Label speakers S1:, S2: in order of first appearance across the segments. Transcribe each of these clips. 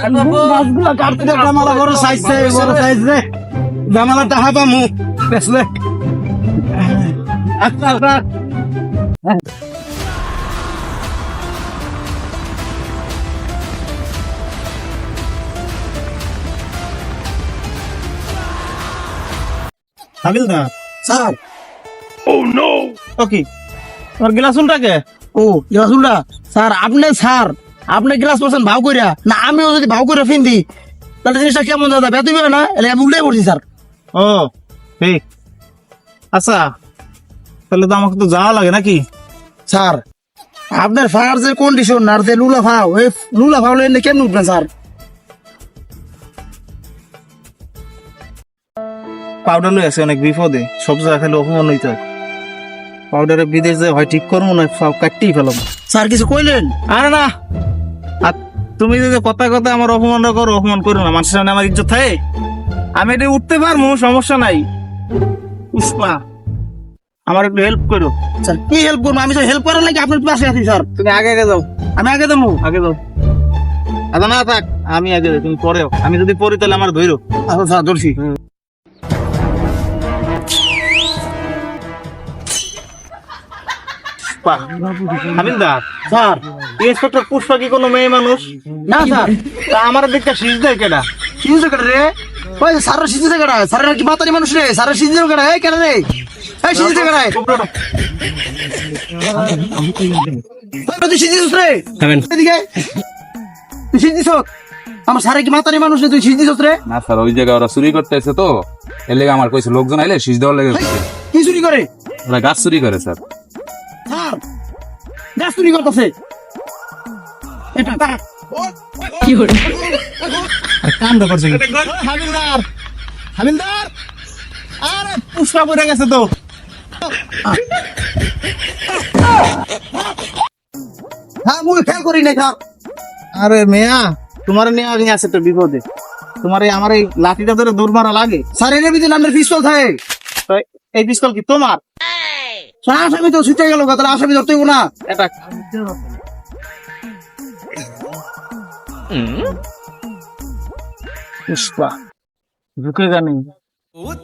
S1: মাছগুলো কাটতে দে, জামালা বড় সাইজ রে, জামালা টাহা পামু বেসলে। আচ্ছা আচ্ছা হাবিলদার স্যার। ওকে তোমার গ্লাস উল্টাকে? ও গ্লাস উল্টা স্যার। আপনি গ্লাস পড়ছেন ভাও কইরা না, আমিও যদি ভাও করে ফিন দিই তাহলে জিনিসটা কেমন দাদা বেতই হবে না? এলে আমি উল্টাই পড়ছি স্যার। ও ঠিক আচ্ছা, তাহলে তো আমাকে তো যাওয়া লাগে নাকি স্যার? আপনার ফায়ার যে কন্ডিশন আর যে লুলা ফাও, এই লুলা ফাও এনে কেমন উঠবেন স্যার? পাউডার লই আছে অনেক বিপদে, সব জায়গা খালি অপমান হইতে হয়। পাউডারে বিদেশ যে হয় ঠিক করবো না, সব কাটতেই ফেলাম। স্যার কিছু কইলেন? আরে না, আর তুমি যদি কথা কথা আমার অপমান করো, অপমান করো না, মানুষের সামনে আমার ইজ্জত থাকে। আমি এটা উঠতে পারবো, সমস্যা নাই। পুষ্পা আমার একটু হেল্প করো। স্যার কি হেল্প করবো? আমি তো হেল্প করার লাগে আপনার পাশে আছি স্যার। তুমি আগে আগে যাও। আমি আগে যাবো? আগে যাও। আচ্ছা না থাক, আমি আগে যাই, তুমি পরেও। আমি যদি পড়ি তাহলে আমার ধরো। আচ্ছা স্যার ধরছি। হাবিলদার স্যার, ইন্সপেক্টর পুষ্পা কি কোনো মেয়ে মানুষ? না স্যার। আমার দিকটা সিজ দেয় কেনা? সিজ কেটে রে? ওই স্যারের সিজ দেয় কেনা? স্যারের কি মাতারি মানুষ রে? স্যারের সিজ দেয় কেনা? এই কেন রে? এই সিজ দেয় কেনা? তুই সিজ দিস রে? এদিকে তুই সিজ দিস? আমার স্যারের কি মাতারি মানুষ রে? তুই সিজ দিস রে?
S2: না স্যার, ওই জায়গায় ওরা চুরি করতে এসে তো, এর লেগে আমার কইছে লোকজন আইলে শীষ দেওয়ার লেগে।
S1: কি চুরি করে?
S2: ওরা গাছ চুরি করে স্যার।
S1: স্যার গাছ চুরি করতেছে? এটা কি হল? কাণ্ড করছে হাবিলদার। হাবিলদার আরে পুষ্পা পড়ে গেছে তো। হ্যাঁ মুই খেয়াল করি নাই স্যার। আরে মেয়া, তোমার নিয়ে আমি আছে তো বিপদে। তোমার এই আমার এই লাঠিটা ধরে দৌড় মারা লাগে স্যার। এর ভিতরে আপনার পিস্তল থাকে। এই পিস্তল কি তোমার? আসামি তো ছুটে গেল, তাহলে আসামি ধরতে না। এটা পুষ্পা ঢুকেগা নেই।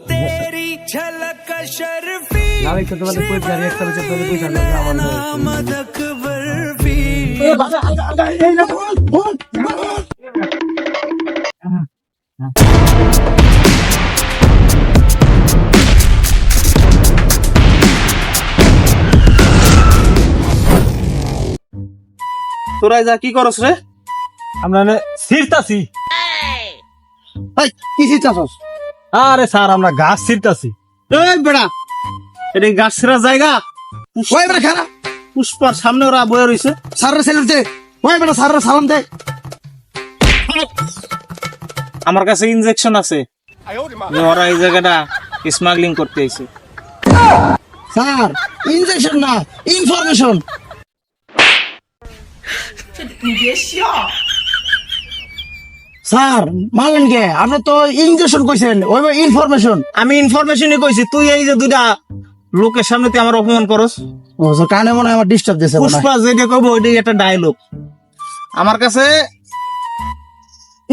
S3: तेरी झलक शर्फी मदक बर्फी।
S1: তোরা যা কি করস রে? আমরা ছিড়তাছি। কি ছিড়তাছস? আরে স্যার আমরা গাছ ছিড়তাছি। এই বেড়া, এটা গাছ ছিড়ার জায়গা? ওই বেড়া খারা, পুষ্পার সামনে ওরা বয়ে রইছে। স্যারের সেলুট দে। ওই বেড়া স্যারের সালাম দে। আমার কাছে ইনজেকশন আছে, ওরা এই জায়গাটা স্মাগলিং করতে আইছে। স্যার ইনজেকশন না, ইনফরমেশন। স্যার মানলেন কে? আপনি তো ইনজেকশন কইছেন, ওই ইনফরমেশন। আমি ইনফরমেশনই কইছি। তুই এই যে দুইটা লোকের সামনে তুই আমার অপমান করস। ও স্যার কানে মনে হয় আমার ডিস্টার্ব দিছে। পুষ্পা যেটা কইবো ওইটাই একটা ডায়লগ। আমার কাছে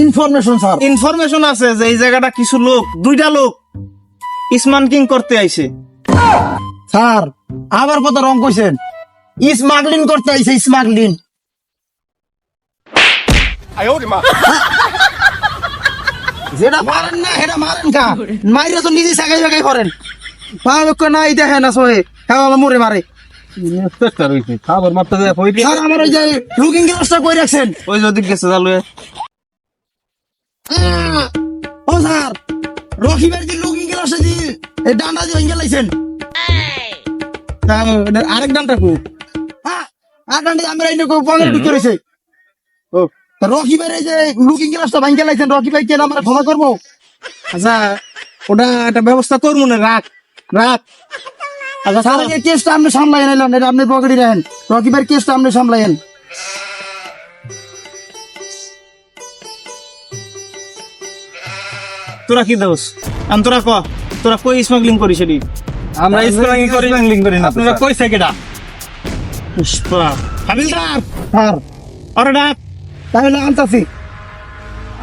S1: ইনফরমেশন স্যার, ইনফরমেশন আছে যে এই জায়গাটা কিছু লোক, দুইটা লোক স্মাগলিং করতে আইছে। স্যার আবার কত রং কইছেন? স্মাগলিং করতে আইছে, স্মাগলিং। যেটা পারেন না সেটা মারেন কা? মাইরা তো নিজে সাগাই সাগাই করেন। নাই দেখে না সহে মুড়ে মারে। আমার ওই যে লুকিং গ্লাসটা কই রাখছেন? ওই যে ওদিক গেছে চালু। ও স্যার, রকিবের যে লুকিং গ্লাসটা দিয়ে এই ডান্ডা দিয়ে ভেঙে লাইছেন। আরেক ডান্ডা কই? আর ডান্ডা আমরা এই পকেট ঢুকে রয়েছে। ও রকি ভাই এই যে লুকিং গ্লাসটা ভাঙে লাইছেন, রকি ভাই কে আমরা ক্ষমা করবো? আচ্ছা ওটা একটা ব্যবস্থা করবো না, রাখ রাখ। আচ্ছা স্যার এই কেসটা আপনি সামলাই নিলেন, এটা আপনি পকেটে রাখেন। রকি ভাইয়ের কেসটা আপনি সামলাইন। তোরা কি দোষ? তোরা ক, তোরা কই স্মাগলিং করিস? আমরা স্মাগলিং করি না। আপনারা কইছে কেডা? পুষ্পা। হাবিলদার স্যার, আরে ডাক তাহলে আনতাছি।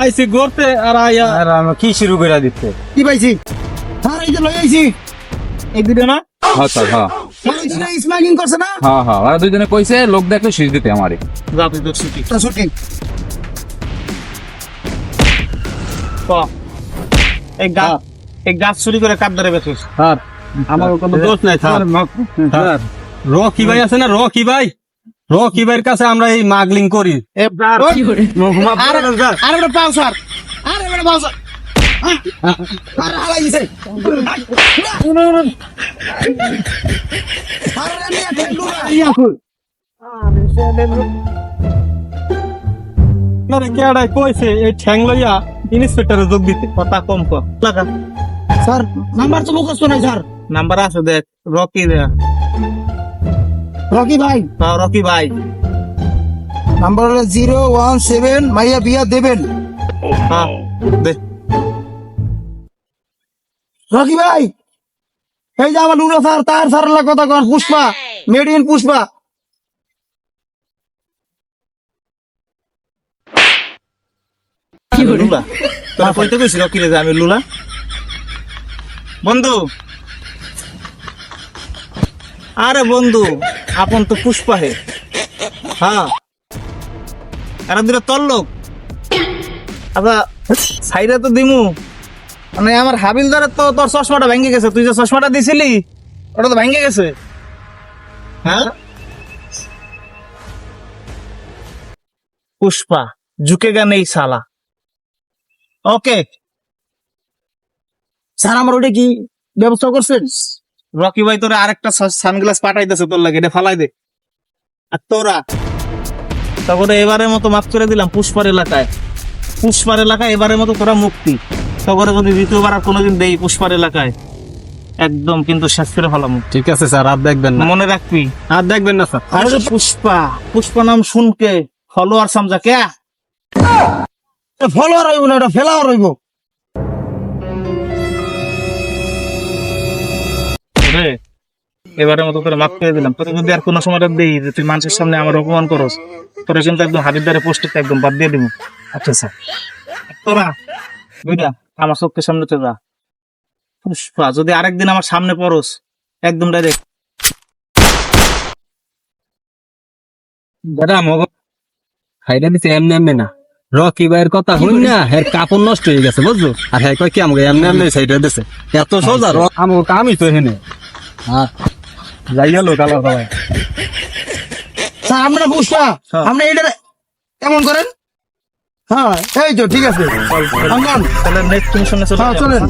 S4: আইছি গড়তে আর আয়া
S1: আর আমি কি শুরু করে দিতে
S5: কি পাইছি স্যার এই যে লই আইছি
S1: এই ভিডিও না
S2: হ্যাঁ স্যার হ্যাঁ
S5: স্মাগলিং করছে না
S2: হ্যাঁ হ্যাঁ ওরা দুইজনে কইছে লোক দেখলে শীষ দিতে আমারে
S1: যা তুই তো ছুটি
S5: তা শুটিং
S1: এই গাছ চুরি করে কাপ ধরে বেছিস
S4: স্যার আমার কোনো দোষ নাই স্যার রকি ভাই আছে না রকি ভাইয়ের কাছে আমরা এই মাগলিং করি
S5: আরে বড় পাও স্যার আরে বড় পাও স্যার আরে হালাই দিছে আরে আমি একটা
S4: আরে কেডাই কইছে এই ঠ্যাং লইয়া ইন্সপেক্টরে যোগ দিতে
S1: কথা কম কর লাগা
S5: স্যার নাম্বার তো মুখস্থ নাই স্যার
S1: নাম্বার আছে দেখ রকি
S5: রকি ভাই
S1: রকি ভাই
S5: নাম্বার হলো 017 মাইয়া বিয়া দেবেন
S1: হ্যাঁ দে
S5: রকি ভাই এই যে আমার লুনা স্যার তার স্যারের কথা কর পুষ্পা মেড ইন পুষ্পা
S1: লুলা তোরা কইতে কইছি রকি রে যে আমি লুলা বন্ধু আরে বন্ধু আপন তো পুষ্পা হে হ্যাঁ এরা দুটা তোর লোক আচ্ছা সাইডে তো দিমু মানে আমার হাবিলদারের তো তোর চশমাটা ভেঙে গেছে তুই যে চশমাটা দিছিলি ওটা তো ভেঙে গেছে হ্যাঁ পুষ্পা ঝুঁকেগা নেই সালা ওকে
S5: স্যার আমার ওটা কি ব্যবস্থা করছেন
S1: রকি ভাই তোরা আরেকটা সানগ্লাস পাঠাইতেছে তোর লাগে এটা ফালাই দে আর তোরা তারপরে এবারের মতো মাফ করে দিলাম পুষ্পার এলাকায় এবারের মতো তোরা মুক্তি তারপরে যদি দ্বিতীয়বার আর কোনোদিন দেই পুষ্পার এলাকায় একদম কিন্তু শেষ করে ফেলাম
S4: ঠিক আছে স্যার আর দেখবেন না
S1: মনে রাখবি
S4: আর দেখবেন না স্যার
S1: আরে পুষ্পা নাম শুনকে ফলোয়ার সমঝা কে
S5: ফলোয়ার হইব না ওটা ফেলাওয়ার হইব
S1: রে এবারের মতো তোরা মাফ করে দিলাম তোরা যদি আর কোনো সময় দেই যে তুই মানুষের সামনে আমার অপমান করস তোরা কিন্তু একদম হাবিলদারের পোস্টে একদম বাদ দিয়ে দিব আচ্ছা স্যার তোরা বুঝা আমার চোখের সামনে তো যা পুষ্পা যদি আরেকদিন আমার সামনে পড়স একদম ডাইরেক্ট
S4: দাদা মগ খাইটা দিছে এমনি না রকি ভাইয়ের কথা হই না এর কাপড় নষ্ট হয়ে গেছে বুঝছো আর হ্যাঁ কয় কি আমাকে এমনি সাইডে দিছে এত সোজা আমাকে কামই তো এখানে হ্যাঁ যাই গেল কালা সবাই
S5: স্যার আমরা পুষ্পা আমরা এটা কেমন করেন হ্যাঁ এই তো ঠিক আছে
S1: তাহলে নেক্সট মিশনে চলে
S5: চলেন